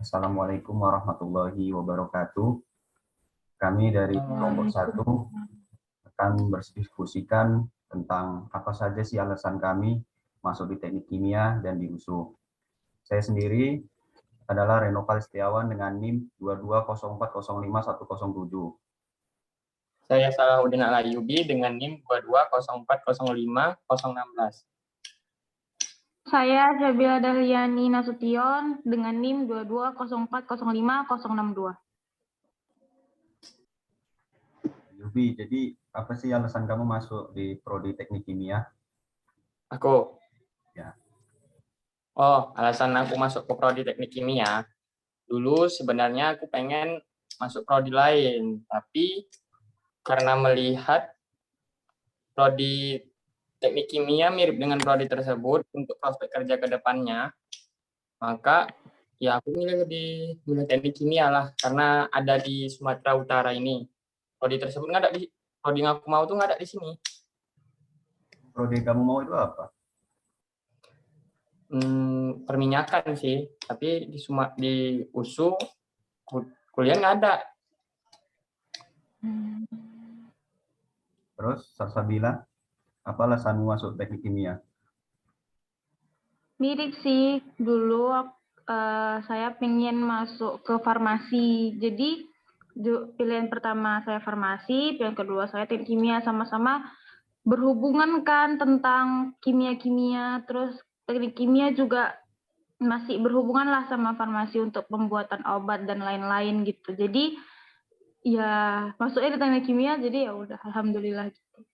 Assalamualaikum warahmatullahi wabarakatuh. Kami dari kelompok satu akan berdiskusikan tentang apa saja sih alasan kami masuk di teknik kimia dan di USU. Saya sendiri adalah Renopal Setiawan dengan NIM 2204051107. Saya Salahuddin Alayubi dengan NIM 22040516. Saya Zabila Dahliani Nasution dengan NIM 2204056062. Yubi, jadi apa sih alasan kamu masuk di prodi teknik kimia? Aku. Ya. Alasan aku masuk ke prodi teknik kimia. Dulu sebenarnya aku pengen masuk prodi lain, tapi karena melihat prodi teknik kimia mirip dengan prodi tersebut untuk prospek kerja ke depannya, maka ya aku milih teknik kimia lah, karena ada di Sumatera Utara ini. Prodi tersebut nggak ada di prodi yang aku mau tuh nggak ada di sini. Prodi kamu mau itu apa? Perminyakan sih, tapi di USU kuliah nggak ada. Terus Salsabila, apa alasanmu masuk teknik kimia? Mirip sih, dulu saya pengen masuk ke farmasi. Jadi pilihan pertama saya farmasi, pilihan kedua saya teknik kimia, sama-sama berhubungan kan tentang kimia-kimia. Terus teknik kimia juga masih berhubungan lah sama farmasi untuk pembuatan obat dan lain-lain gitu. Jadi ya masuknya di teknik kimia, jadi ya udah alhamdulillah gitu.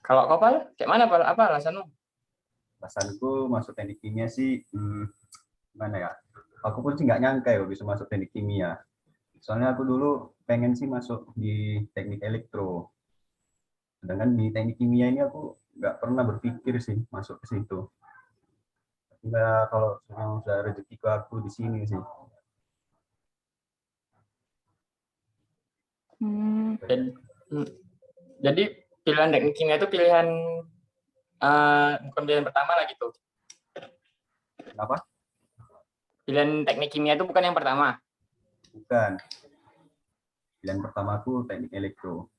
Kalau kau Pal, kayak mana Pal? Apa alasanmu? Alasanku masuk teknik kimia sih, gimana ya? Aku pun sih nggak nyangka ya bisa masuk teknik kimia. Soalnya aku dulu pengen sih masuk di teknik elektro. Sedangkan di teknik kimia ini aku nggak pernah berpikir sih masuk ke situ. Nggak, kalau sudah rezeki ke aku di sini sih. Jadi pilihan teknik kimia itu pilihan bukan pilihan pertama lah gitu. Kenapa? Pilihan teknik kimia itu bukan yang pertama. Bukan. Pilihan pertamaku teknik elektro.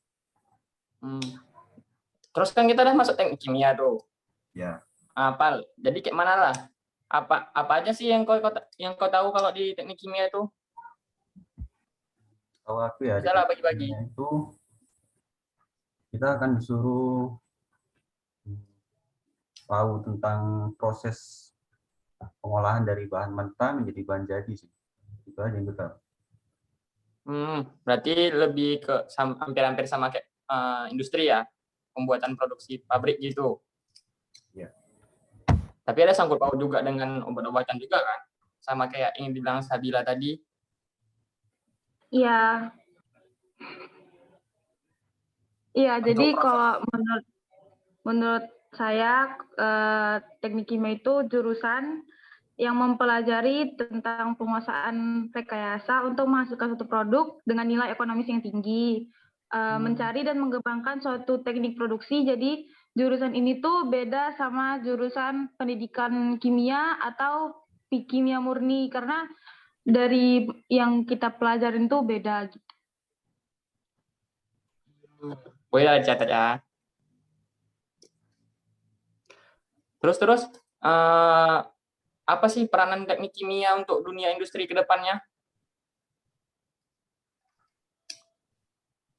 Terus kan kita udah masuk teknik kimia tuh. Ya. Pal, jadi kayak mana lah? Apa aja sih yang kau tahu kalau di teknik kimia itu? Kalau aku ya di Bisa bagi-bagi. itu kita akan disuruh tahu tentang proses pengolahan dari bahan mentah menjadi bahan jadi sih. Itu aja yang kita. Berarti lebih ke hampir-hampir sama kayak industri ya, pembuatan produksi pabrik gitu. Ya. Tapi ada sangkut paut juga dengan obat-obatan juga kan, sama kayak yang bilang Sabila tadi. Iya. Iya, jadi kalau menurut saya teknik kimia itu jurusan yang mempelajari tentang penguasaan rekayasa untuk menghasilkan suatu produk dengan nilai ekonomis yang tinggi, mencari dan mengembangkan suatu teknik produksi. Jadi jurusan ini tuh beda sama jurusan pendidikan kimia atau kimia murni, karena dari yang kita pelajarin tuh beda gitu. Boleh dicatat ya. Terus apa sih peranan teknik kimia untuk dunia industri ke depannya?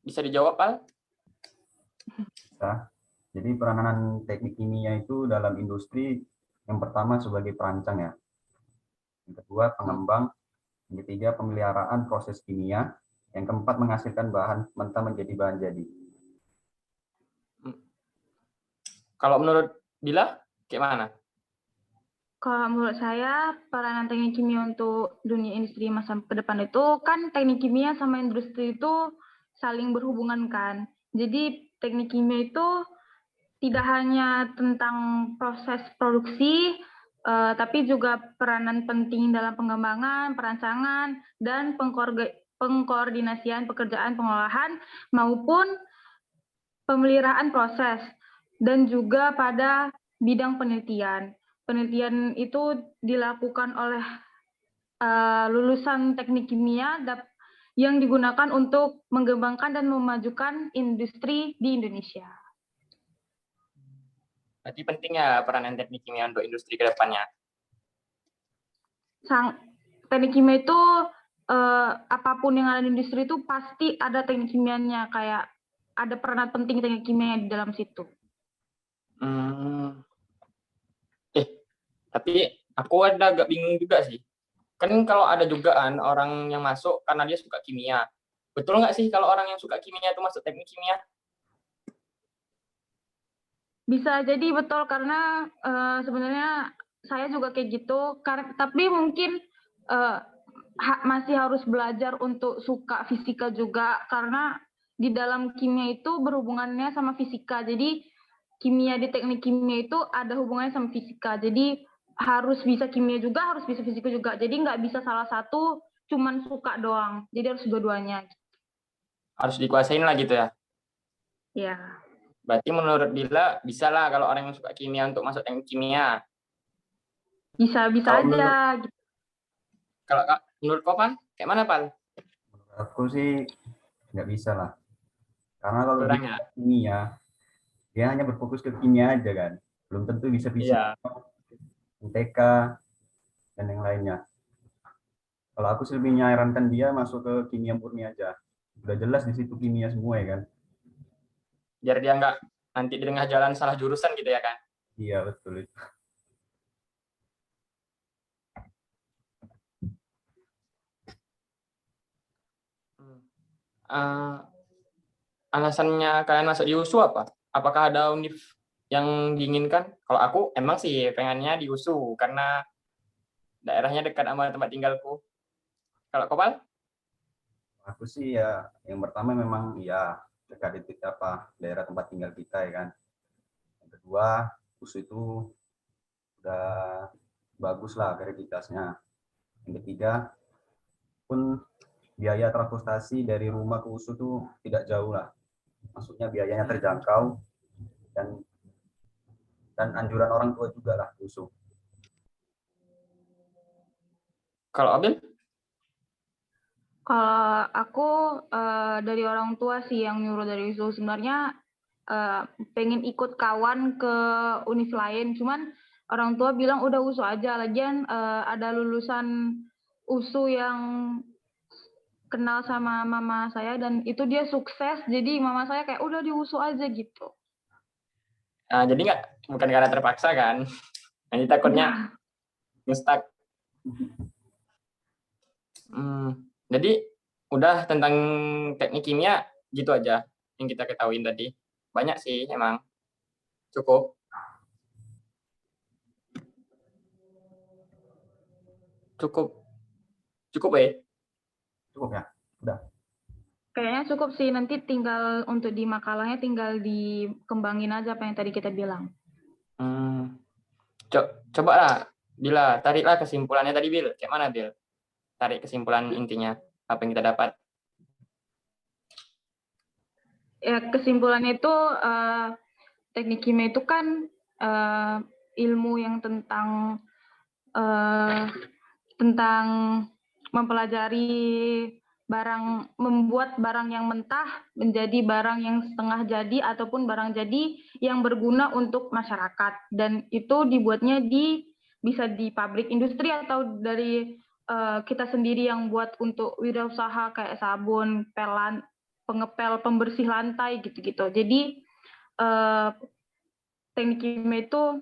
Bisa dijawab, Pak? Bisa. Jadi peranan teknik kimia itu dalam industri yang pertama sebagai perancang ya. Yang kedua pengembang, yang ketiga pemeliharaan proses kimia, yang keempat menghasilkan bahan mentah menjadi bahan jadi. Kalau menurut Bila, gimana? Kalau menurut saya, peranan teknik kimia untuk dunia industri masa ke depan itu kan teknik kimia sama industri itu saling berhubungan kan. Jadi teknik kimia itu tidak hanya tentang proses produksi, tapi juga peranan penting dalam pengembangan, perancangan, dan pengkoordinasian pekerjaan pengolahan maupun pemeliharaan proses, dan juga pada bidang penelitian. Penelitian itu dilakukan oleh lulusan teknik kimia yang digunakan untuk mengembangkan dan memajukan industri di Indonesia. Berarti penting ya peranan teknik kimia untuk industri ke depannya. Teknik kimia itu apapun yang ada di industri itu pasti ada teknik kimianya, kayak ada peranan penting teknik kimia di dalam situ. Tapi aku ada agak bingung juga sih. Kan kalau ada jugaan orang yang masuk karena dia suka kimia. Betul nggak sih kalau orang yang suka kimia itu masuk teknik kimia? Bisa jadi betul, karena sebenarnya saya juga kayak gitu. Tapi mungkin masih harus belajar untuk suka fisika juga, karena di dalam kimia itu berhubungannya sama fisika. Jadi kimia di teknik kimia itu ada hubungannya sama fisika. Jadi harus bisa kimia juga, harus bisa fisika juga. Jadi nggak bisa salah satu, cuman suka doang. Jadi harus dua-duanya. Harus dikuasain lah gitu ya? Ya. Berarti menurut Dila, bisa lah kalau orang yang suka kimia untuk masuk teknik kimia? Bisa-bisa aja. Kalau menurut kau, Pal? Kayak mana, Pal? Menurut aku sih nggak bisa lah. Karena kalau di Kurang ya? kimia, dia hanya berfokus ke kimia aja kan. Belum tentu bisa fisika, MTK, dan yang lainnya. Kalau aku sih lebih menyarankan dia masuk ke kimia murni aja. Udah jelas di situ kimia semua ya kan. Biar dia nggak nanti di tengah jalan salah jurusan gitu ya kan? Iya betul itu. Alasannya kalian masuk di USU apa? Apakah ada univ yang diinginkan? Kalau aku emang sih pengennya di USU karena daerahnya dekat sama tempat tinggalku. Kalau Kopal? Aku sih ya yang pertama memang ya dekat di apa daerah tempat tinggal kita ya kan. Yang kedua, USU itu udah bagus lah akreditasinya. Yang ketiga pun biaya transportasi dari rumah ke USU tuh tidak jauh lah. Maksudnya biayanya terjangkau dan anjuran orang tua juga lah USU. Kalau Abil? Kalau aku dari orang tua sih yang nyuruh dari USU. Sebenarnya pengen ikut kawan ke univ lain, cuman orang tua bilang udah USU aja. Lagian ada lulusan USU yang kenal sama mama saya dan itu dia sukses, jadi mama saya kayak udah di USU aja gitu. Jadi nggak, bukan karena terpaksa kan? Nanti takutnya ngestak. Jadi udah tentang teknik kimia gitu aja yang kita ketahuin tadi. Banyak sih emang. Cukup. Cukup ya? Cukup ya? Udah. Kayaknya cukup sih, nanti tinggal untuk di makalahnya tinggal dikembangin aja apa yang tadi kita bilang. Coba lah, Bila tariklah kesimpulannya tadi, Bil. Kayak mana, Bil? Tarik kesimpulan intinya, apa yang kita dapat. Ya, kesimpulannya itu teknik kimia itu kan ilmu yang tentang mempelajari membuat barang yang mentah menjadi barang yang setengah jadi ataupun barang jadi yang berguna untuk masyarakat, dan itu dibuatnya bisa di pabrik industri atau dari kita sendiri yang buat untuk wirausaha kayak sabun, pengepel, pembersih lantai gitu-gitu. Jadi teknik kimia itu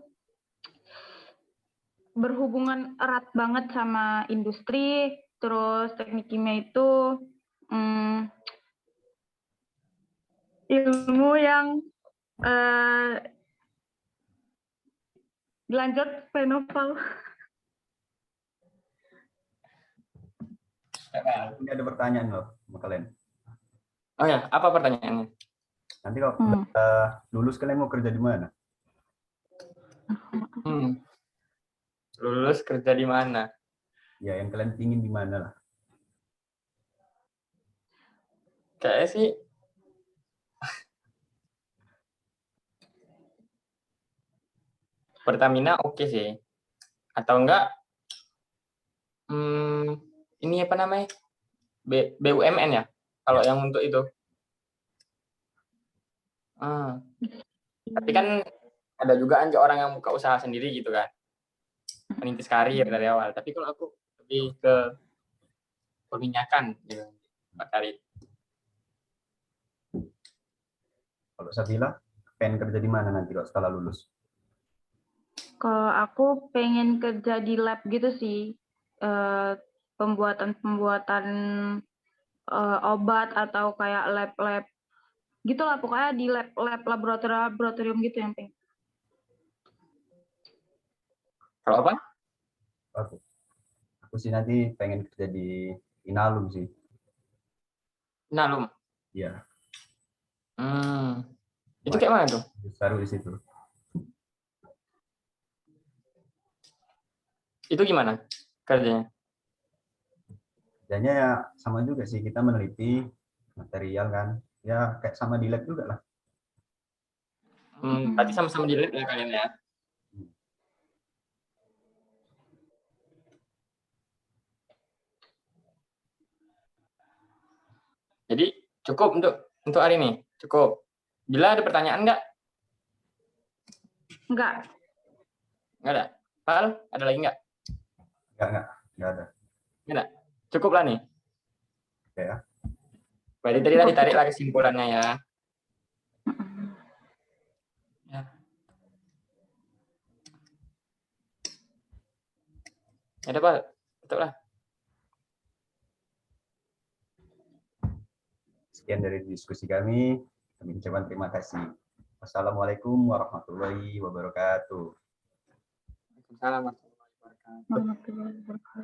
berhubungan erat banget sama industri. Terus teknik kimia itu ilmu yang dilanjut Penopal. Ini ada pertanyaan loh sama kalian. Oh ya, apa pertanyaannya? Nanti kalau lulus kalian mau kerja di mana? Lulus kerja di mana? Ya yang kalian pingin di mana lah. Kayaknya sih Pertamina oke sih. Atau enggak ini apa namanya? BUMN ya? Kalau yang untuk itu. Tapi kan ada juga orang yang buka usaha sendiri gitu kan. Merintis karir dari awal. Tapi kalau aku lebih ke perminyakan gitu. Mbak Karin. Kalau Sabila, pengen kerja di mana nanti kalau setelah lulus? Kalau aku pengen kerja di lab gitu sih, pembuatan obat atau kayak lab-lab gitulah, pokoknya di lab laboratorium gitu yang pengen. Kalau apa? Aku sih nanti pengen kerja di Inalum sih. Inalum. Iya. Itu kayak mana tuh? Baru di situ. Itu gimana kerjanya? Kerjanya ya sama juga sih, kita meneliti material kan. Ya kayak sama di lab juga lah. Berarti sama-sama di lab ya kalian ya? Jadi cukup untuk hari ini? Cukup. Bila ada pertanyaan nggak? Enggak. Nggak ada. Pal, ada lagi nggak? Nggak ada. Nggak ada. Cukup lah nih. Oke ya. Berarti tadi lah ditariklah kesimpulannya ya. Ya udah, Pak. Betul lah. Sekian dari diskusi kami. Kami ucapkan terima kasih. Wassalamualaikum warahmatullahi wabarakatuh. Waalaikumsalam warahmatullahi wabarakatuh.